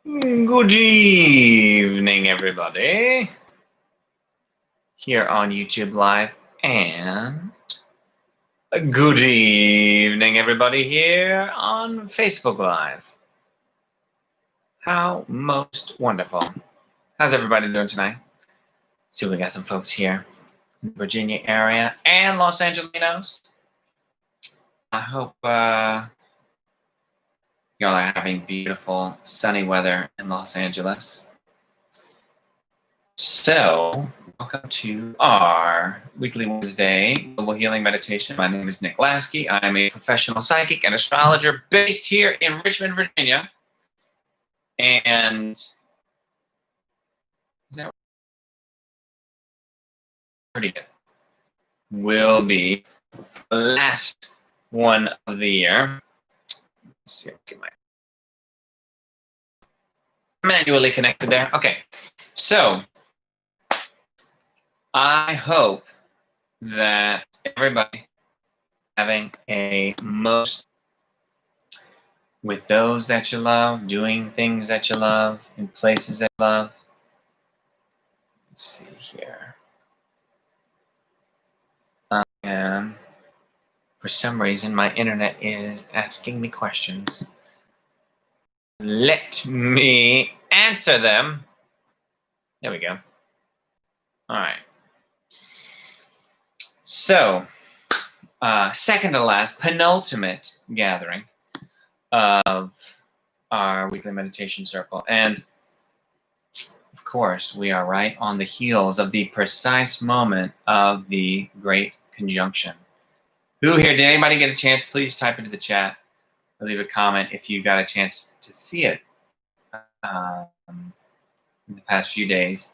Good evening, everybody, here on YouTube Live, and good evening, everybody, here on Facebook Live. How most wonderful. How's everybody doing tonight? See, we got some folks here in the Virginia area and Los Angelinos. I hope y'all are having beautiful sunny weather in Los Angeles. So, welcome to our weekly Wednesday global healing meditation. My name is Nick Lasky. I am a professional psychic and astrologer based here in Richmond, Virginia. And is that 30th will be the last one of the year. Let's see, I'll get my manually connected there. Okay, so I hope that everybody having a most with those that you love, doing things that you love, in places that you love. Let's see here. And for some reason, my internet is asking me questions. Let me answer them. There we go. All right. So, second to last, penultimate gathering of our weekly meditation circle. And of course, we are right on the heels of the precise moment of the Great Conjunction. Who here, did anybody get a chance? Please type into the chat or leave a comment if you got a chance to see it in the past few days.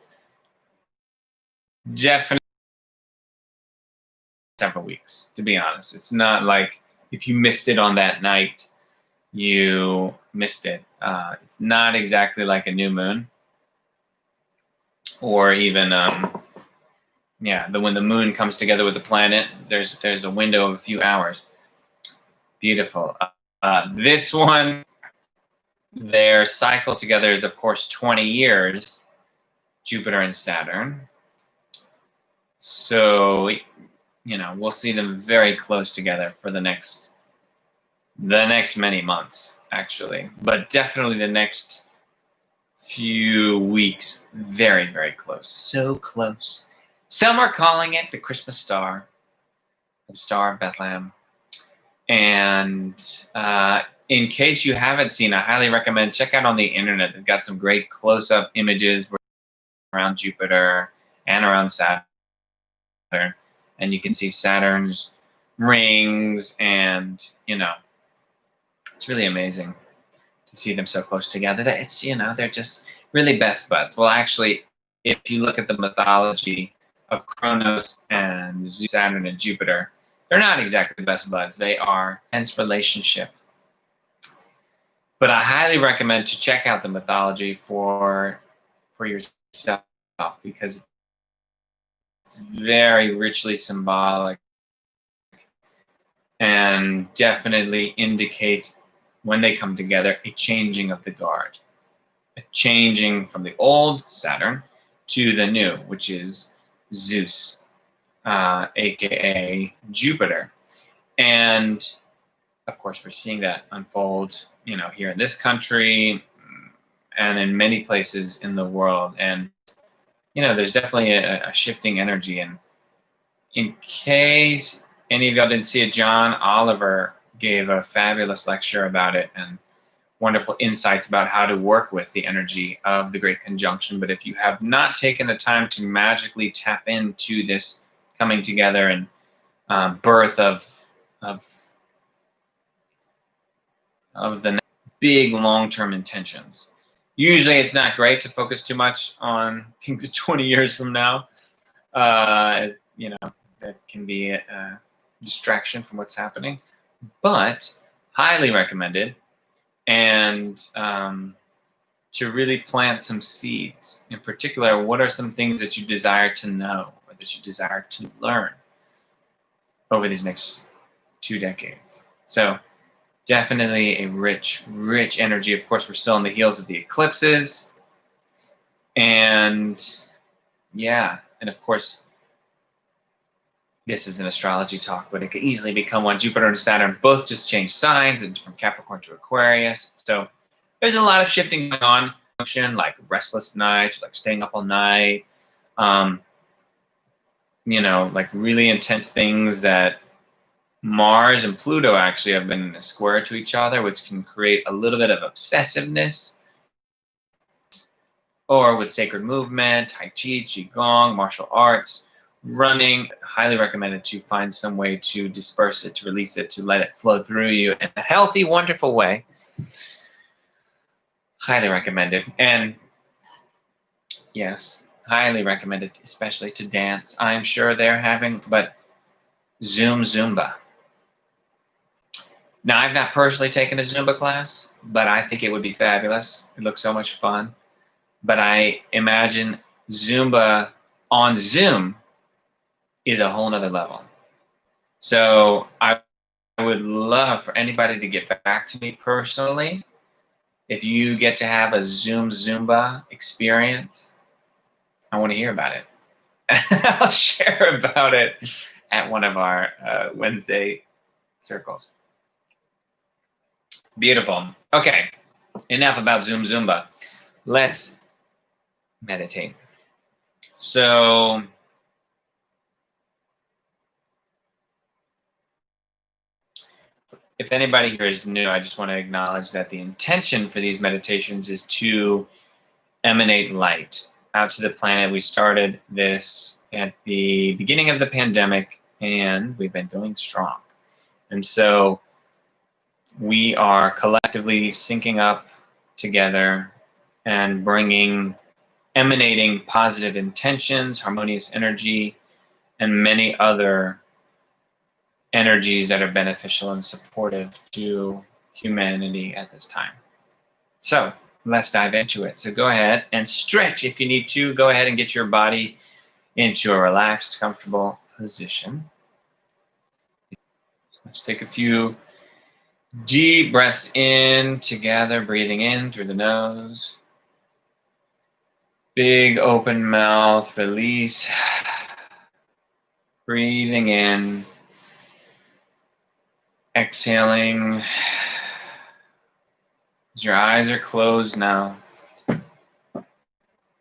Definitely several weeks, to be honest. It's not like if you missed it on that night, you missed it. It's not exactly like a new moon or even when the moon comes together with the planet, there's a window of a few hours. Beautiful. This one, their cycle together is, of course, 20 years, Jupiter and Saturn. So, we'll see them very close together for the next many months, actually. But definitely the next few weeks, very, very close. So close. Some are calling it the Christmas star, the Star of Bethlehem. And in case you haven't seen, I highly recommend check out on the internet. They've got some great close-up images around Jupiter and around Saturn. And you can see Saturn's rings, and, it's really amazing to see them so close together. It's, they're just really best buds. Well, actually, if you look at the mythology of Kronos and Zeus, Saturn and Jupiter, they're not exactly best buds. They are intense relationship. But I highly recommend to check out the mythology for yourself, because it's very richly symbolic and definitely indicates, when they come together, a changing of the guard, a changing from the old Saturn to the new, which is Zeus, aka Jupiter. And of course, we're seeing that unfold, here in this country and in many places in the world. And, there's definitely a shifting energy. And in case any of y'all didn't see it, John Oliver gave a fabulous lecture about it and wonderful insights about how to work with the energy of the Great Conjunction. But if you have not taken the time to magically tap into this coming together and birth of the big long-term intentions, usually it's not great to focus too much on things 20 years from now. That can be a distraction from what's happening, but highly recommended. And to really plant some seeds. In particular, what are some things that you desire to know or that you desire to learn over these next 2 decades? So Definitely a rich, rich energy. Of course, we're still on the heels of the eclipses. And yeah, and of course, this is an astrology talk, but it could easily become one. Jupiter and Saturn both just changed signs and from Capricorn to Aquarius. So there's a lot of shifting going on, like restless nights, like staying up all night, like really intense things that Mars and Pluto actually have been in a square to each other, which can create a little bit of obsessiveness. Or with sacred movement, Tai Chi, Qigong, martial arts, running, highly recommended to find some way to disperse it, to release it, to let it flow through you in a healthy, wonderful way. Highly recommended. And yes, highly recommended, especially to dance. I'm sure they're having, but Zumba. Now, I've not personally taken a Zumba class, but I think it would be fabulous. It looks so much fun. But I imagine Zumba on Zoom is a whole nother level. So I would love for anybody to get back to me personally. If you get to have a Zumba experience, I want to hear about it. I'll share about it at one of our Wednesday circles. Beautiful. Okay, enough about Zumba. Let's meditate. So if anybody here is new, I just want to acknowledge that the intention for these meditations is to emanate light out to the planet. We started this at the beginning of the pandemic, and we've been going strong. And so we are collectively syncing up together and emanating positive intentions, harmonious energy, and many other energies that are beneficial and supportive to humanity at this time. So let's dive into it. So go ahead and stretch if you need to. Go ahead and get your body into a relaxed, comfortable position. Let's take a few deep breaths in together, breathing in through the nose. Big open mouth, release. Breathing in. Exhaling. As your eyes are closed now,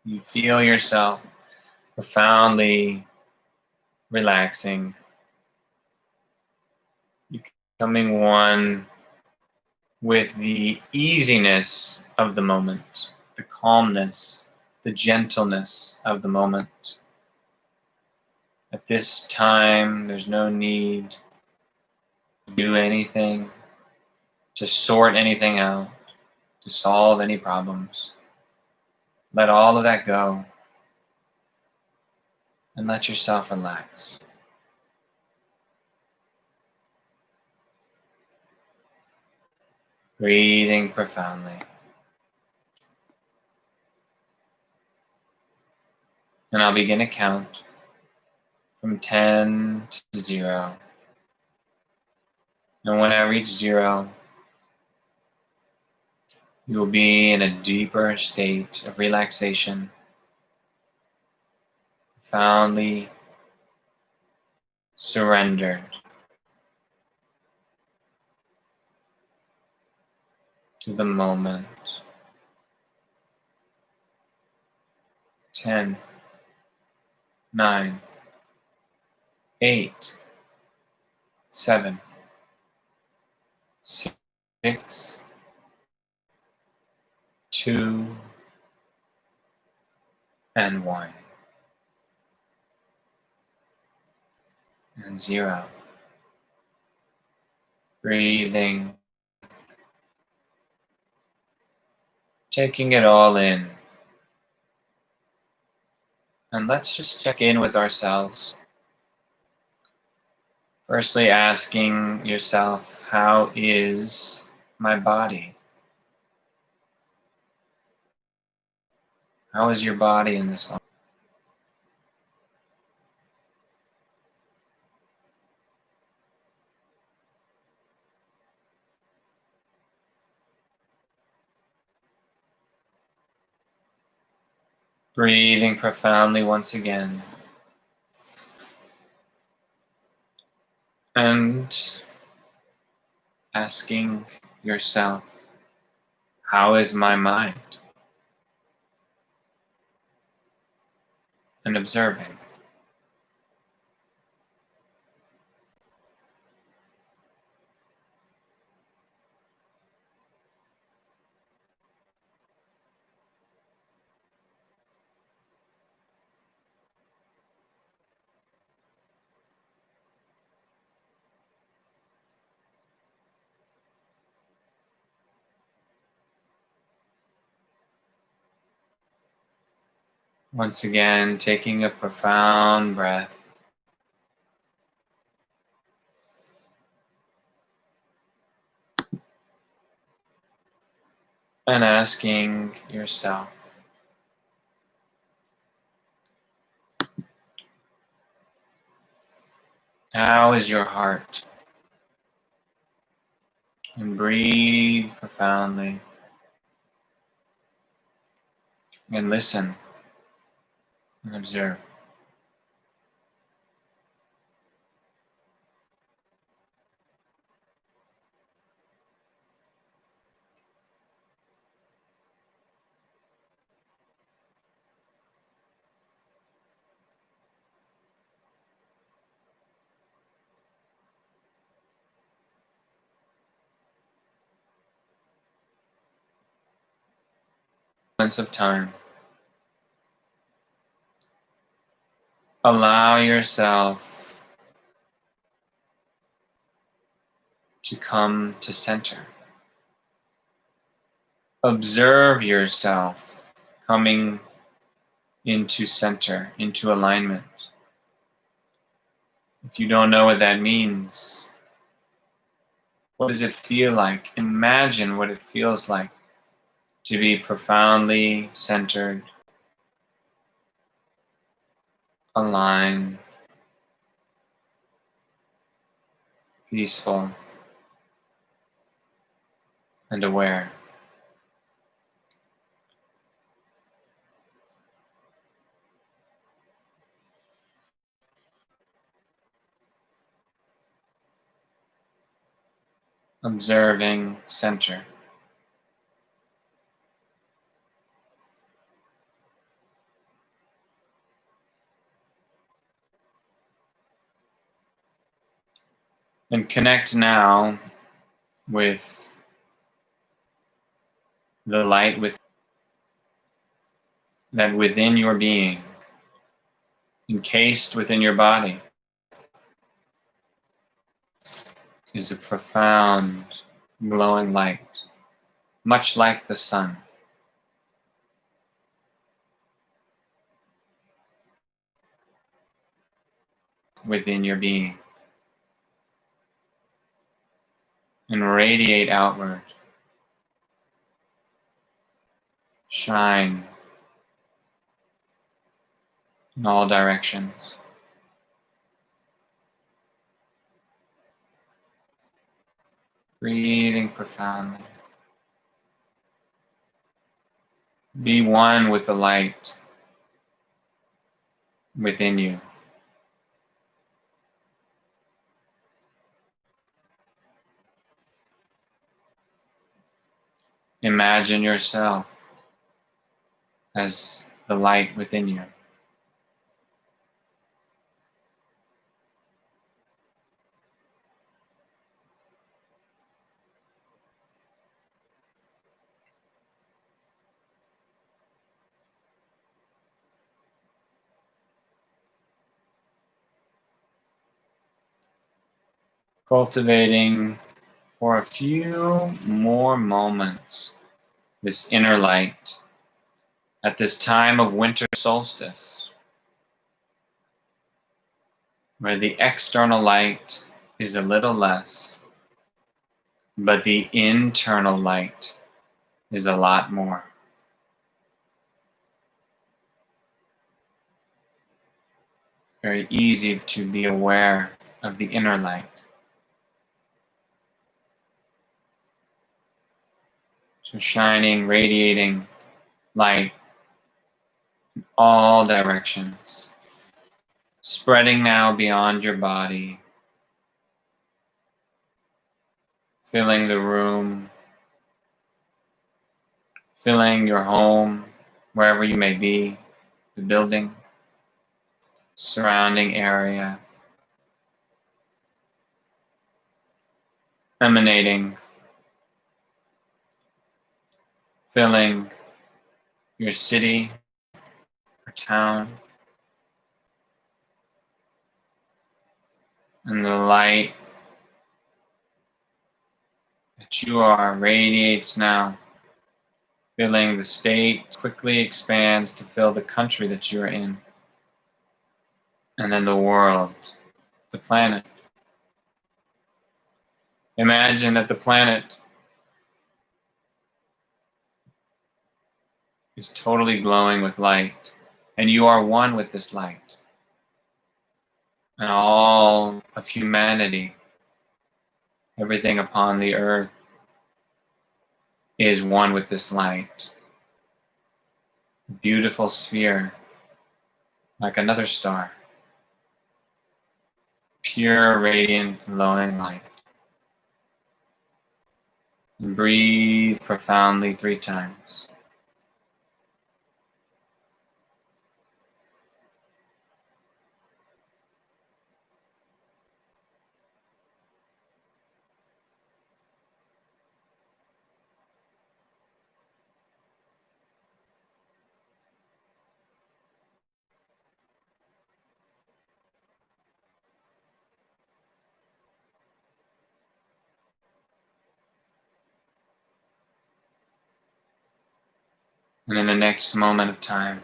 you feel yourself profoundly relaxing, becoming one with the easiness of the moment, the calmness, the gentleness of the moment. At this time, there's no need to do anything, to sort anything out, to solve any problems. Let all of that go and let yourself relax. Breathing profoundly. And I'll begin to count from 10 to 0. And when I reach 0, you will be in a deeper state of relaxation, profoundly surrendered to the moment. 10, 9, 8, 7, 6, 2, and 1, and 0. Breathing, taking it all in. And let's just check in with ourselves. Firstly, asking yourself, how is my body? How is your body in this moment? Breathing profoundly once again. And asking yourself, how is my mind? And observing. Once again, taking a profound breath. And asking yourself, how is your heart? And breathe profoundly. And listen and observe. Moments of time. Allow yourself to come to center. Observe yourself coming into center, into alignment. If you don't know what that means, what does it feel like? Imagine what it feels like to be profoundly centered, aligned, peaceful, and aware. Observing center. And connect now with the light that within your being, encased within your body, is a profound glowing light, much like the sun. Within your being, and radiate outward. Shine in all directions. Breathing profoundly. Be one with the light within you. Imagine yourself as the light within you. Cultivating for a few more moments this inner light at this time of winter solstice, where the external light is a little less, but the internal light is a lot more. Very easy to be aware of the inner light. So shining, radiating light all directions, spreading now beyond your body, filling the room, filling your home, wherever you may be, the building, surrounding area, emanating, filling your city or town, and the light that you are radiates now, filling the state, quickly expands to fill the country that you're in, and then the world, the planet. Imagine that the planet is totally glowing with light, and you are one with this light. And all of humanity, everything upon the earth, is one with this light. A beautiful sphere, like another star. Pure, radiant, glowing light. And breathe profoundly 3 times. And in the next moment of time,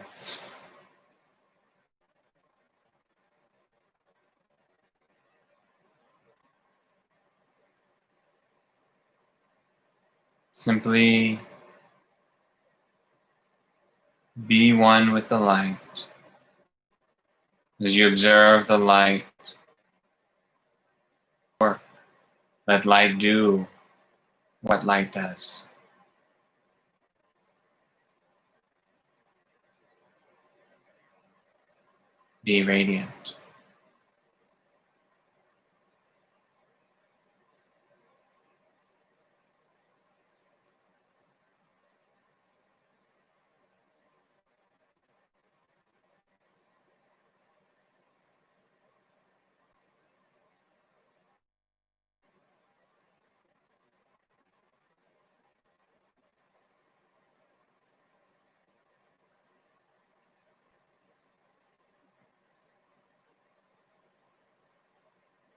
simply be one with the light. As you observe the light work, let light do what light does. Be radiant.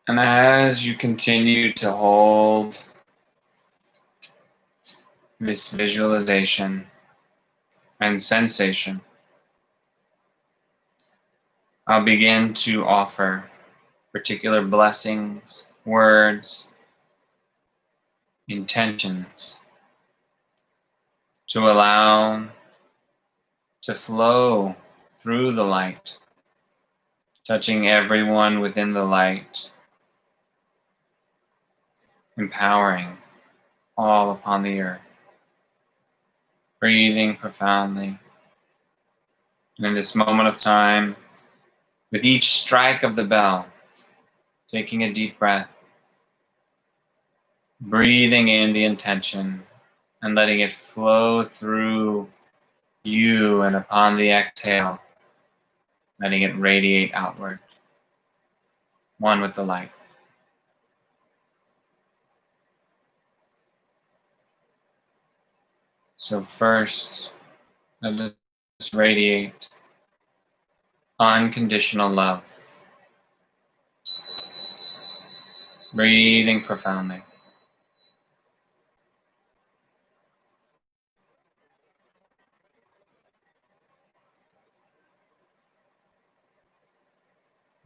And as you continue to hold this visualization and sensation, I'll begin to offer particular blessings, words, intentions to allow to flow through the light, touching everyone within the light, empowering all upon the earth. Breathing profoundly. And in this moment of time, with each strike of the bell, taking a deep breath, breathing in the intention and letting it flow through you, and upon the exhale, letting it radiate outward, one with the light. So first, let us radiate unconditional love. Breathing profoundly.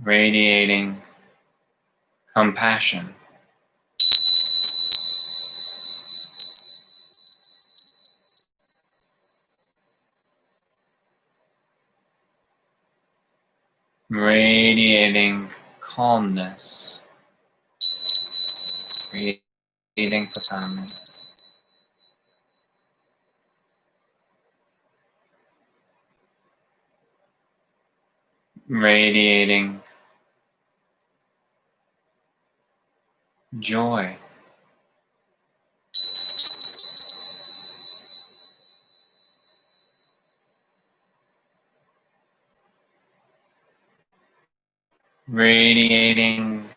Radiating compassion. Radiating calmness. Breathing profoundly. radiating joy. Radiating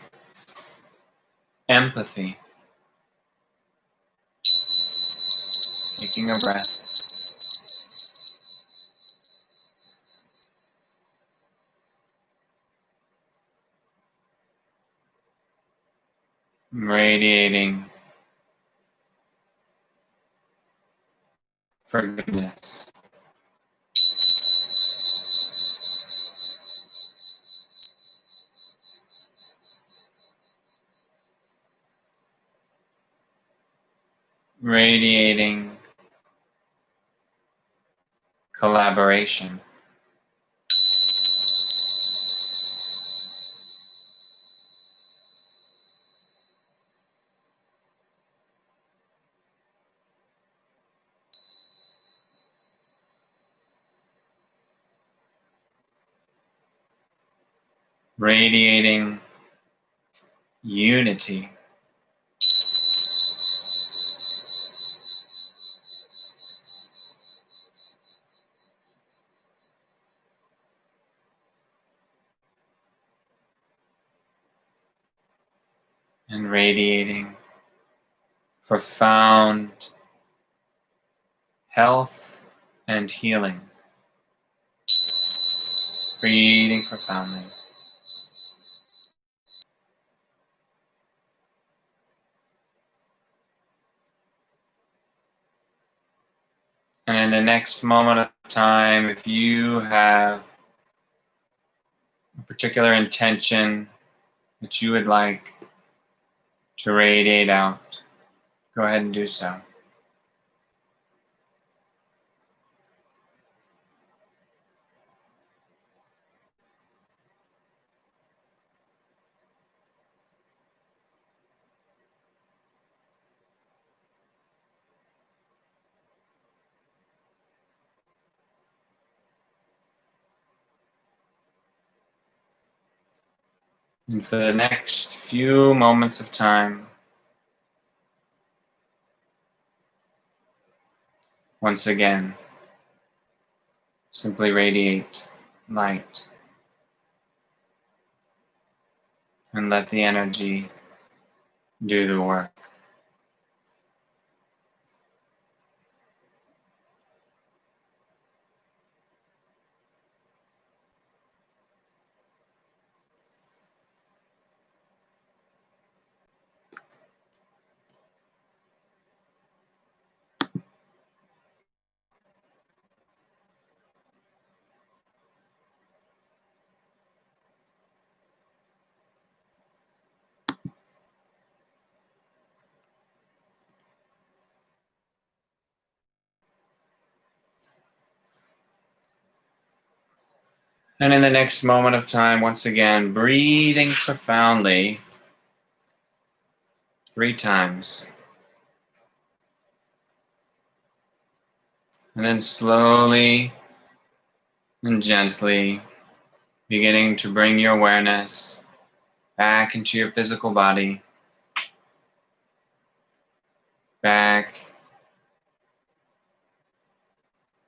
empathy. Taking a breath. Radiating forgiveness. Radiating collaboration. Radiating unity. And radiating profound health and healing. Breathing profoundly. And in the next moment of time, if you have a particular intention that you would like to radiate out, go ahead and do so. And for the next few moments of time, once again, simply radiate light and let the energy do the work. And in the next moment of time, once again, breathing profoundly 3 times. And then slowly and gently beginning to bring your awareness back into your physical body, back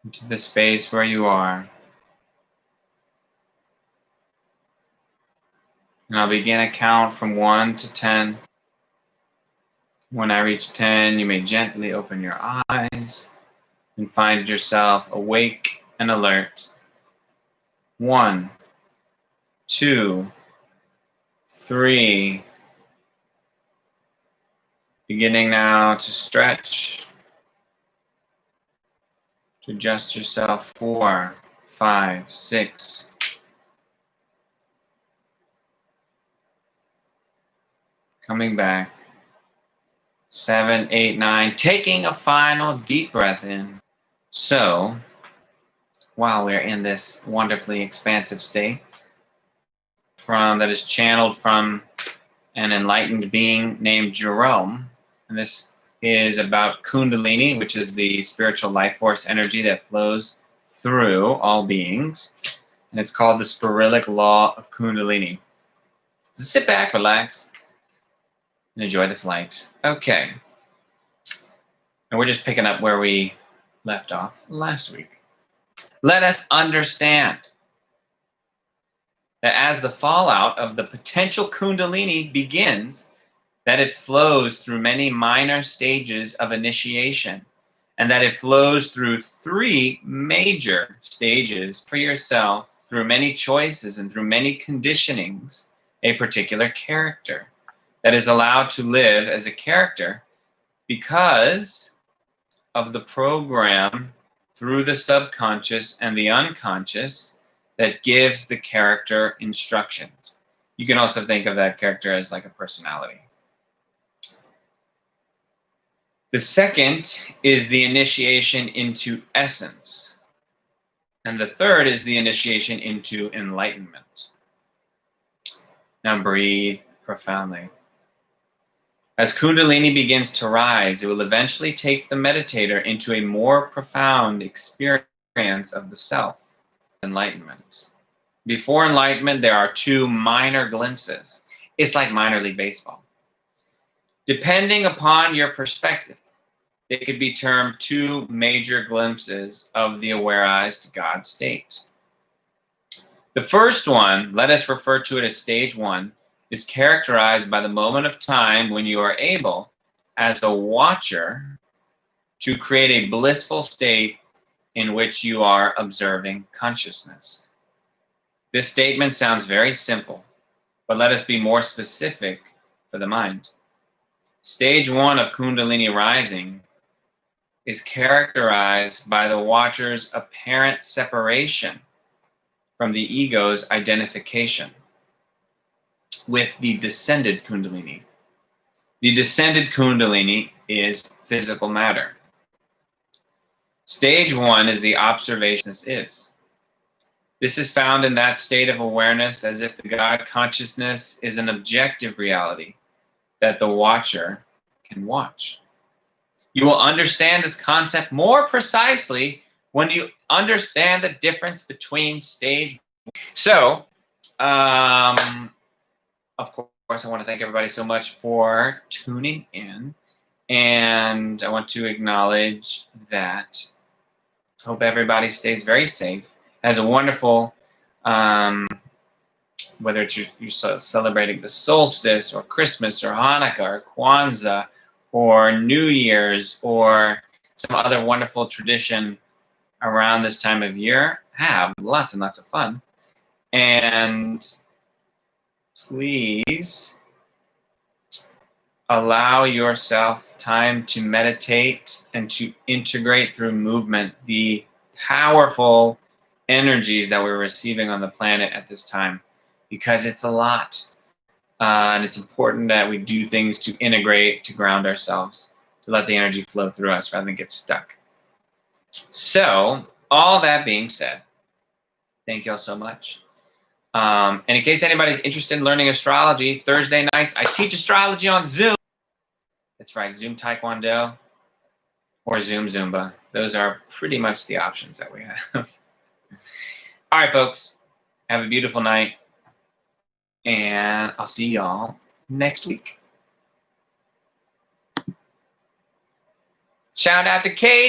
into the space where you are. And I'll begin a count from 1 to 10. When I reach 10, you may gently open your eyes and find yourself awake and alert. 1, 2, 3. Beginning now to stretch, to adjust yourself. 4, 5, 6. Coming back. 7, 8, 9. Taking a final deep breath in. So, while we're in this wonderfully expansive state, that is channeled from an enlightened being named Jerome, and this is about Kundalini, which is the spiritual life force energy that flows through all beings. and it's called the Spiralic Law of Kundalini. So sit back, relax, and enjoy the flight. Okay. And we're just picking up where we left off last week. Let us understand that as the fallout of the potential Kundalini begins, that it flows through many minor stages of initiation, and that it flows through 3 major stages for yourself, through many choices and through many conditionings, a particular character that is allowed to live as a character because of the program through the subconscious and the unconscious that gives the character instructions. You can also think of that character as like a personality. The second is the initiation into essence. And the third is the initiation into enlightenment. Now breathe profoundly. As Kundalini begins to rise, it will eventually take the meditator into a more profound experience of the self, enlightenment. Before enlightenment, there are 2 minor glimpses. It's like minor league baseball. Depending upon your perspective, it could be termed 2 major glimpses of the awareized God state. The first one, let us refer to it as stage 1, is characterized by the moment of time when you are able, as a watcher, to create a blissful state in which you are observing consciousness. This statement sounds very simple, but let us be more specific for the mind. Stage 1 of Kundalini rising is characterized by the watcher's apparent separation from the ego's identification with the descended Kundalini. The descended Kundalini is physical matter. Stage 1 is the observation this is. This is found in that state of awareness as if the God consciousness is an objective reality that the watcher can watch. You will understand this concept more precisely when you understand the difference between stage. So, of course, I want to thank everybody so much for tuning in. And I want to acknowledge that I hope everybody stays very safe, has a wonderful, whether it's you're celebrating the solstice or Christmas or Hanukkah or Kwanzaa or New Year's or some other wonderful tradition around this time of year, have lots and lots of fun. And please allow yourself time to meditate and to integrate through movement the powerful energies that we're receiving on the planet at this time, because it's a lot. And it's important that we do things to integrate, to ground ourselves, to let the energy flow through us rather than get stuck. So, all that being said, thank you all so much. And in case anybody's interested in learning astrology, Thursday nights, I teach astrology on Zoom. That's right, Zoom Taekwondo or Zoom Zumba. Those are pretty much the options that we have. All right, folks, have a beautiful night. And I'll see y'all next week. Shout out to Kate.